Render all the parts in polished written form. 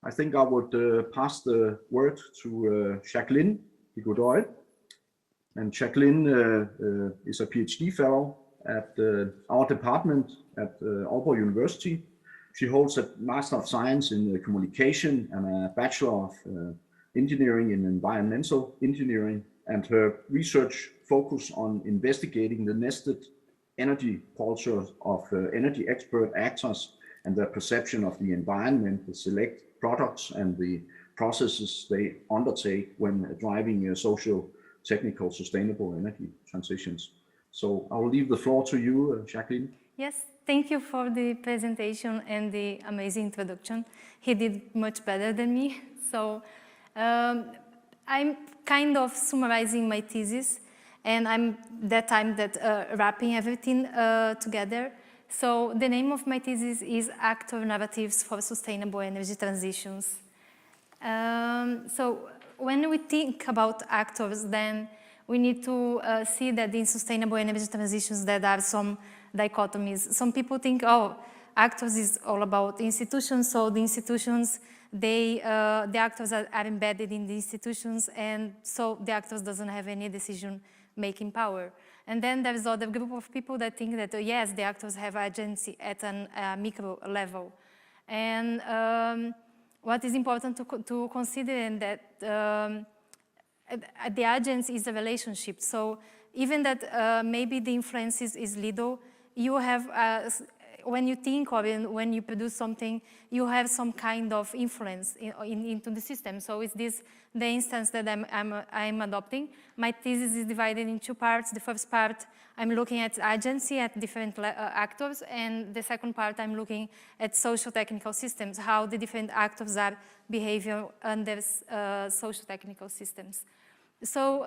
I think I would pass the word to Jaqueline de Godoy. And Jaqueline is a PhD fellow at our department at Aalborg University. She holds a Master of Science in Communication and a Bachelor of Engineering in Environmental Engineering, and her research focus on investigating the nested energy cultures of energy expert actors and their perception of the environment, the select products and the processes they undertake when driving social, technical, sustainable energy transitions. So I will leave the floor to you, Jaqueline. Yes, thank you for the presentation and the amazing introduction. He did much better than me. So I'm kind of summarizing my thesis, and I'm wrapping everything together. So the name of my thesis is Actor Narratives for Sustainable Energy Transitions. So when we think about actors, then we need to see that in sustainable energy transitions there are some dichotomies. Some people think, oh, actors is all about institutions, so the institutions, the actors are embedded in the institutions, and so the actors doesn't have any decision-making power. And then there's other group of people that think that, yes, the actors have agency at a micro level. And what is important to consider in that the agency is a relationship. So even that maybe the influence is little, you have, when you think or when you produce something, you have some kind of influence into the system. So is this the instance that I'm adopting? My thesis is divided in two parts. The first part, I'm looking at agency at different actors, and the second part, I'm looking at social technical systems, how the different actors are behaving under social technical systems. So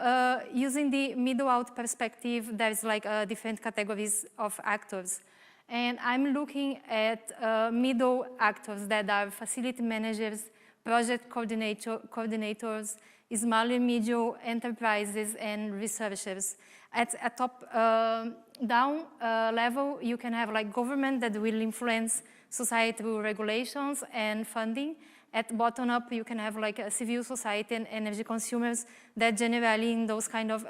using the middle-out perspective, there's like different categories of actors. And I'm looking at middle actors that are facility managers, project coordinators, small and medium enterprises, and researchers. At a top-down level, you can have like government that will influence society through regulations and funding. At bottom-up, you can have like a civil society and energy consumers that generally in those kind of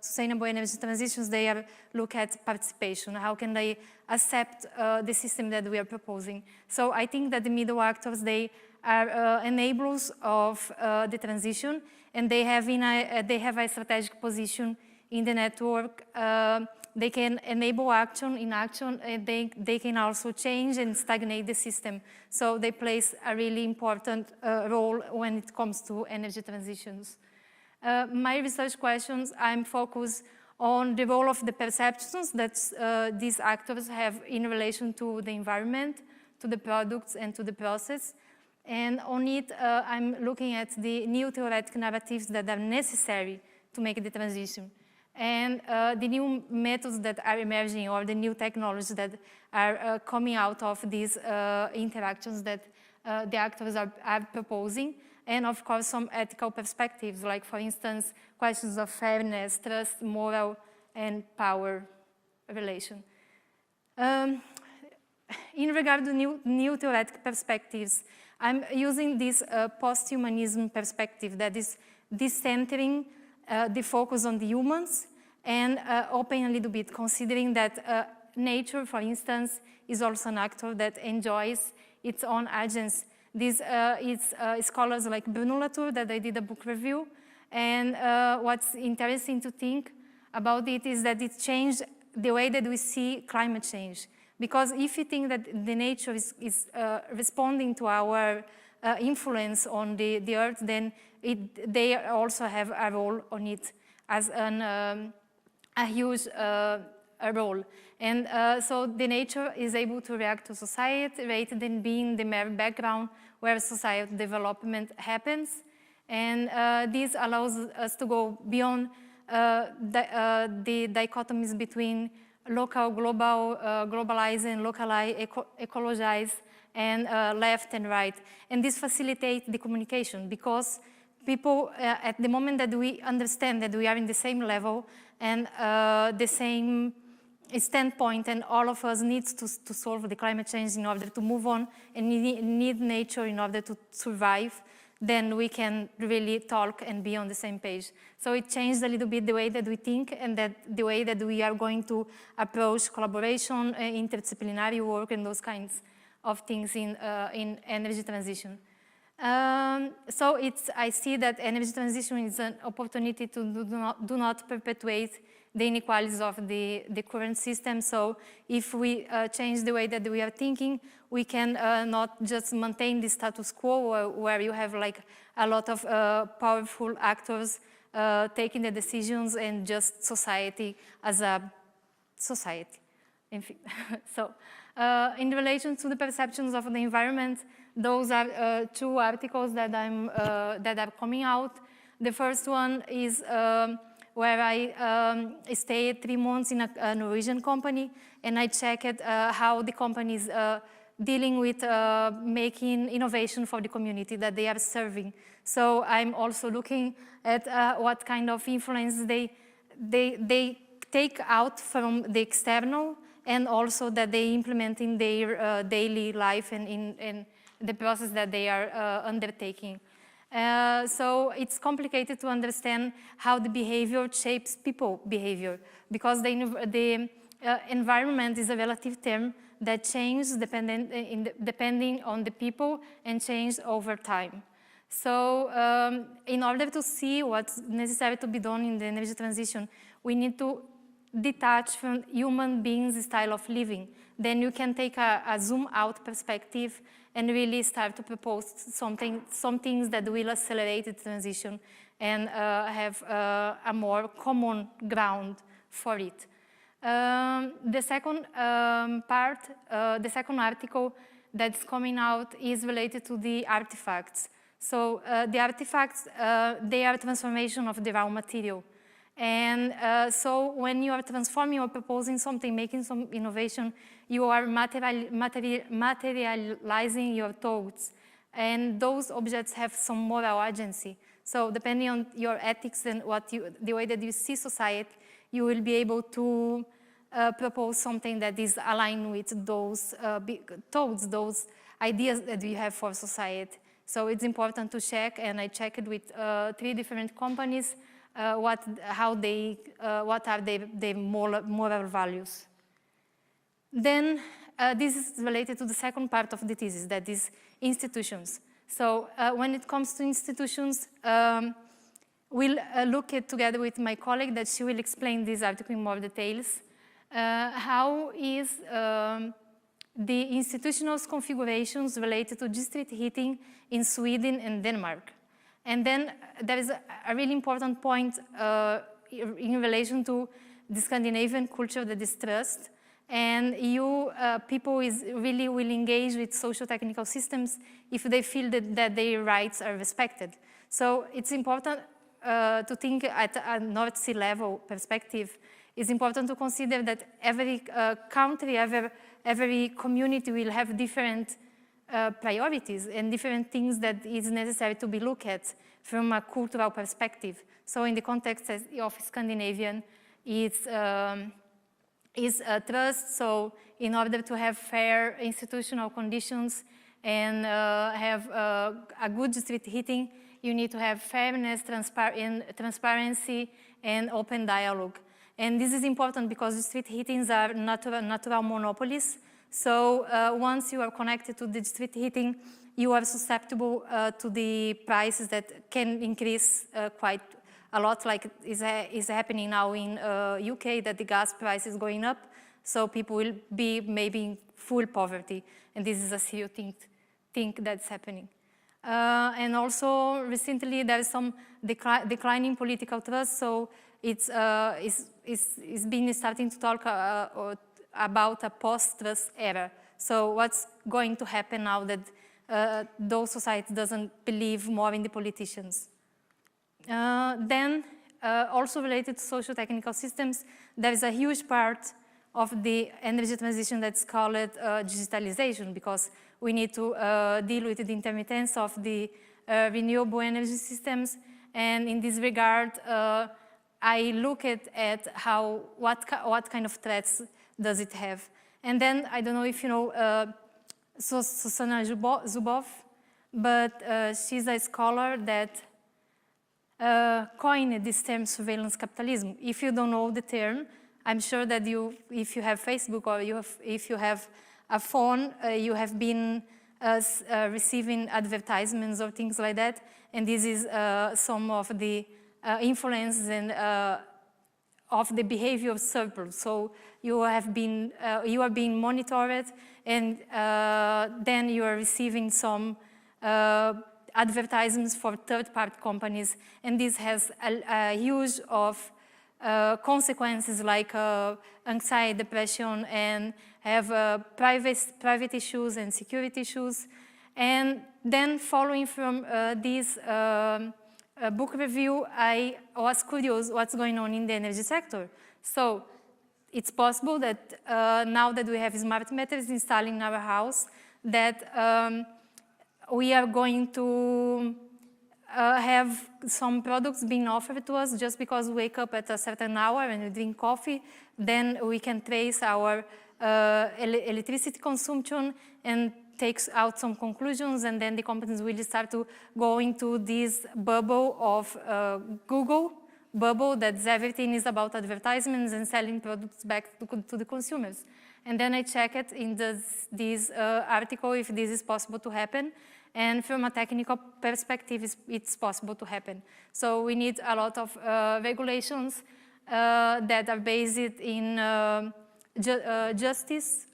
sustainable energy transitions, they look at participation. How can they accept the system that we are proposing? So I think that the middle actors, they are enablers of the transition, and they have a strategic position in the network. They can enable action in action, and they can also change and stagnate the system. So they play a really important role when it comes to energy transitions. My research questions, I'm focused on the role of the perceptions that these actors have in relation to the environment, to the products, and to the process. And on it, I'm looking at the new theoretical narratives that are necessary to make the transition. And the new methods that are emerging, or the new technologies that are coming out of these interactions that the actors are proposing. And of course, some ethical perspectives, like for instance, questions of fairness, trust, moral, and power relation. In regard to new theoretical perspectives, I'm using this post-humanism perspective that is decentering the focus on the humans and open a little bit, considering that nature, for instance, is also an actor that enjoys its own agency. These scholars like Bruno Latour that I did a book review, and what's interesting to think about it is that it changed the way that we see climate change. Because if you think that the nature is responding to our influence on the earth, then they also have a role on it as a huge role. And so the nature is able to react to society rather than being the mere background where societal development happens. And this allows us to go beyond the dichotomies between local, global, globalize and localize, ecologize, and left and right. And this facilitates the communication, because people, at the moment that we understand that we are in the same level and the same standpoint, and all of us need to solve the climate change in order to move on, and need nature in order to survive, then we can really talk and be on the same page. So it changed a little bit the way that we think, and that the way that we are going to approach collaboration, interdisciplinary work, and those kinds of things in energy transition. So I see that energy transition is an opportunity to do not perpetuate the inequalities of the current system. So if we change the way that we are thinking, we can not just maintain the status quo where you have like a lot of powerful actors taking the decisions, and just society as a society. So in relation to the perceptions of the environment, those are two articles that are coming out. The first one is where I stayed 3 months in a Norwegian company, and I checked how the company is dealing with making innovation for the community that they are serving. So I'm also looking at what kind of influence they take out from the external, and also that they implement in their daily life and in the process that they are undertaking. So it's complicated to understand how the behavior shapes people behavior, because the environment is a relative term that changes depending on the people and changes over time. So in order to see what's necessary to be done in the energy transition, we need to detach from human beings' style of living. Then you can take a zoom out perspective and really start to propose some things that will accelerate the transition and have a more common ground for it. The second the second article that's coming out is related to the artifacts. So the artifacts, they are transformation of the raw material. And so when you are transforming or proposing something, making some innovation, you are materializing your thoughts. And those objects have some moral agency. So depending on your ethics and the way that you see society, you will be able to propose something that is aligned with those thoughts, those ideas that we have for society. So it's important to check, and I checked with 3 different companies what are their moral values. Then this is related to the second part of the thesis, that is institutions. So when it comes to institutions, we'll look at together with my colleague that she will explain this article in more details. How is the institutional configurations related to district heating in Sweden and Denmark? And then there is a really important point in relation to the Scandinavian culture that is trust. And people really will engage with socio-technical systems if they feel that their rights are respected. So it's important to think at a North Sea level perspective. It's important to consider that every country, every community will have different priorities and different things that is necessary to be looked at from a cultural perspective. So in the context of Scandinavian, it's trust. So in order to have fair institutional conditions and have a good district heating, you need to have fairness, transparency, and open dialogue. And this is important because district heatings are natural monopolies. So once you are connected to the district heating, you are susceptible to the prices that can increase quite a lot, like is happening now in UK, that the gas price is going up. So people will be maybe in full poverty. And this is a serious thing that's happening. And also recently there is some declining political trust. So it's been starting to talk about a post-trust era. So what's going to happen now that those societies doesn't believe more in the politicians? Then also related to socio-technical systems, there is a huge part of the energy transition that's called digitalization, because we need to deal with the intermittence of the renewable energy systems. And in this regard, I look at what kind of threats does it have? And then, I don't know if you know Susanna Zuboff, but she's a scholar that coined this term surveillance capitalism. If you don't know the term, I'm sure that if you have Facebook or if you have a phone, you have been receiving advertisements or things like that, and this is some of the influences and of the behavior of surplus. So you are being monitored, and then you are receiving some advertisements for third-party companies, and this has a huge of consequences like anxiety, depression, and have private issues and security issues. And then following from this book review, I was curious what's going on in the energy sector. So it's possible that now that we have smart meters installed in our house, that we are going to have some products being offered to us just because we wake up at a certain hour and we drink coffee. Then we can trace our electricity consumption and takes out some conclusions, and then the companies will start to go into this bubble of Google bubble that's everything is about advertisements and selling products back to the consumers. And then I check it in this article if this is possible to happen. And from a technical perspective, it's possible to happen. So we need a lot of regulations that are based in justice,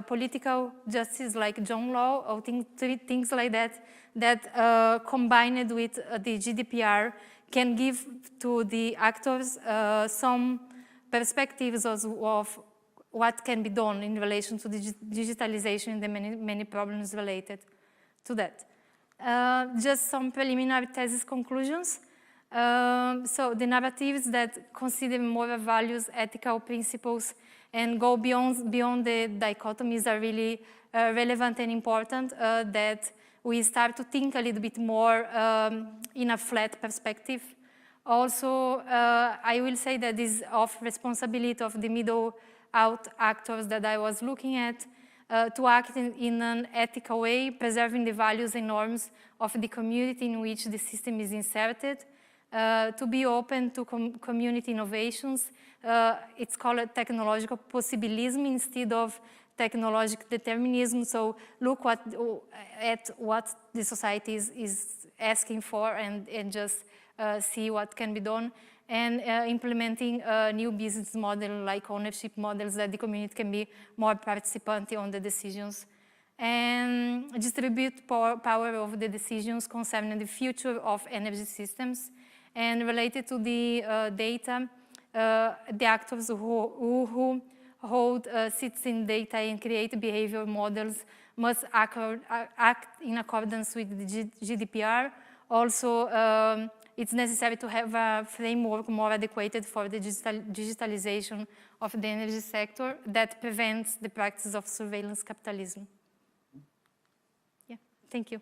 political justice like John law, or things like that, that combined with the GDPR can give to the actors some perspectives of what can be done in relation to the digitalization and the many problems related to that. Just some preliminary thesis conclusions. So the narratives that consider moral values, ethical principles, and go beyond the dichotomies are really relevant and important, that we start to think a little bit more in a flat perspective. Also, I will say that this is of responsibility of the middle out actors that I was looking at, to act in an ethical way, preserving the values and norms of the community in which the system is inserted, to be open to community innovations. It's called technological possibilism instead of technological determinism. So look at what the society is asking for and just see what can be done. And implementing a new business model like ownership models that the community can be more participant on the decisions. And distribute power of the decisions concerning the future of energy systems. And related to the data, the actors who hold citizen data and create behavior models must act in accordance with the GDPR. Also, it's necessary to have a framework more adequate for the digitalization of the energy sector that prevents the practice of surveillance capitalism. Yeah, thank you.